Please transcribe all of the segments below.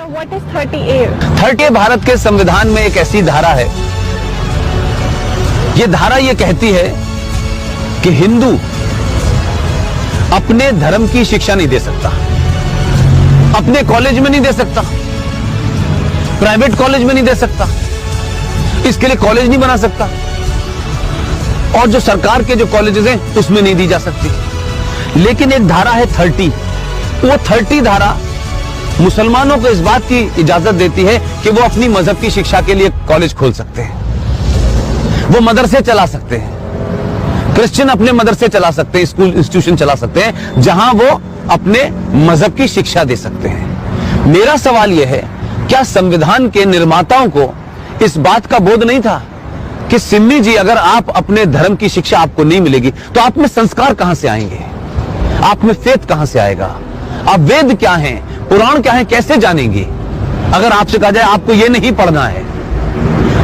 What is 30A? 30A Bharat के संविधान में एक ऐसी धारा है, ये धारा ये कहती है कि हिंदू अपने धर्म की शिक्षा नहीं दे सकता, अपने कॉलेज में नहीं दे सकता, प्राइवेट कॉलेज में नहीं दे सकता, इसके लिए कॉलेज नहीं बना सकता, और जो सरकार के जो कॉलेजेस हैं उसमें नहीं दी जा सकती। लेकिन एक धारा है 30, वो 30 धारा मुसलमानों को इस बात की इजाजत देती है कि वो अपनी मजहब की शिक्षा के लिए कॉलेज खोल सकते हैं, वो मदरसे चला सकते हैं, क्रिश्चियन अपने मदरसे चला सकते हैं, स्कूल इंस्टीट्यूशन चला सकते हैं जहां वो अपने मजहब की शिक्षा दे सकते हैं। मेरा सवाल यह है, क्या संविधान के निर्माताओं को इस बात का बोध नहीं था कि सिन्नी जी, अगर आप अपने धर्म की शिक्षा आपको नहीं मिलेगी तो आप में संस्कार कहां से आएंगे, आप में फेथ कहां से आएगा, आप वेद क्या हैं, पुराण क्या है, कैसे जानेंगे अगर आपसे कहा जाए आपको यह नहीं पढ़ना है।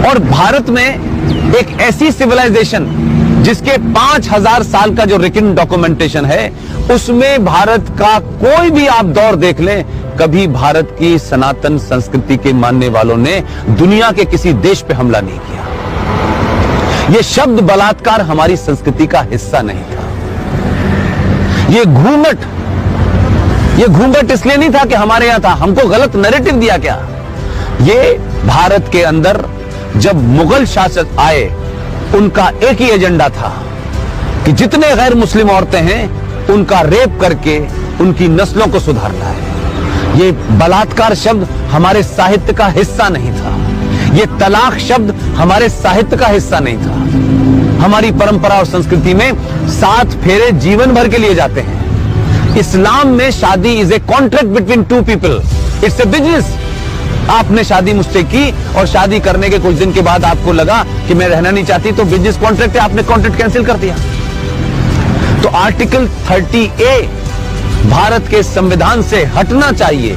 और भारत में एक ऐसी सिविलाइजेशन जिसके 5000 साल का जो रिटन डॉक्यूमेंटेशन है, उसमें भारत का कोई भी आप दौर देख लें, कभी भारत की सनातन संस्कृति के मानने वालों ने दुनिया के किसी देश पे हमला नहीं किया। यह शब्द बलात्कार हमारी संस्कृति का हिस्सा नहीं था। ये घूंघट इसलिए नहीं था कि हमारे यहां था, हमको गलत नैरेटिव दिया क्या। ये भारत के अंदर जब मुगल शासक आए, उनका एक ही एजेंडा था कि जितने गैर मुस्लिम औरतें हैं उनका रेप करके उनकी नस्लों को सुधारना है। ये बलात्कार शब्द हमारे साहित्य का हिस्सा नहीं था, ये तलाक शब्द हमारे साहित्य का हिस्सा नहीं था। हमारी परंपरा और संस्कृति में 7 फेरे जीवन भर के लिए जाते हैं। इस्लाम में शादी is a contract between 2 people, it's a business. आपने शादी मुझसे की और शादी करने के कुछ दिन के बाद आपको लगा कि मैं रहना नहीं चाहती, तो बिजनेस कॉन्ट्रैक्ट है, आपने कॉन्ट्रैक्ट कैंसिल कर दिया। तो आर्टिकल 30A भारत के संविधान से हटना चाहिए।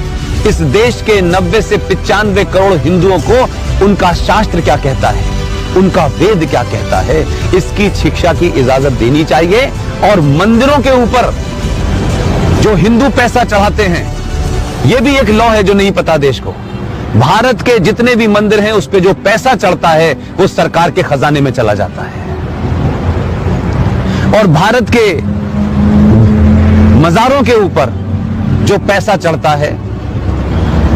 इस देश के 90 से 95 करोड़ हिंदुओं को उनका शास्त्र क्या कहता है, उनका वेद क्या कहता है, इसकी शिक्षा की इजाजत देनी चाहिए। और मंदिरों के ऊपर जो हिंदू पैसा चढ़ाते हैं, यह भी एक लॉ है जो नहीं पता देश को। भारत के जितने भी मंदिर हैं उस पे जो पैसा चढ़ता है वो सरकार के खजाने में चला जाता है। और भारत के मजारों के ऊपर जो पैसा चढ़ता है,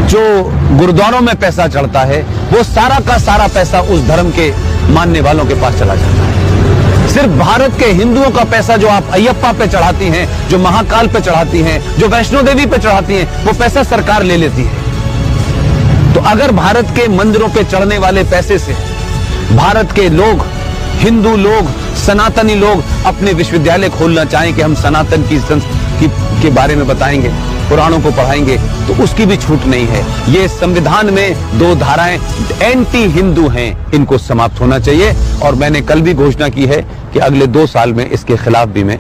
जो गुरुद्वारों में पैसा चढ़ता है, वो सारा का सारा पैसा उस धर्म के मानने वालों के पास चला जाता है। सिर्फ भारत के हिंदुओं का पैसा जो आप अयप्पा पे चढ़ाती हैं, जो महाकाल पे चढ़ाती हैं, जो वैष्णो देवी पे चढ़ाती हैं, वो पैसा सरकार ले लेती है। तो अगर भारत के मंदिरों पे चढ़ने वाले पैसे से भारत के लोग, हिंदू लोग, सनातनी लोग अपने विश्वविद्यालय खोलना चाहें कि हम सनातन की संस्कृति के बारे में बताएंगे, पुराणों को पढ़ाएंगे, तो उसकी भी छूट नहीं है। ये संविधान में 2 धाराएं एंटी हिंदू हैं, इनको समाप्त होना चाहिए। और मैंने कल भी घोषणा की है कि अगले 2 साल में इसके खिलाफ भी मैं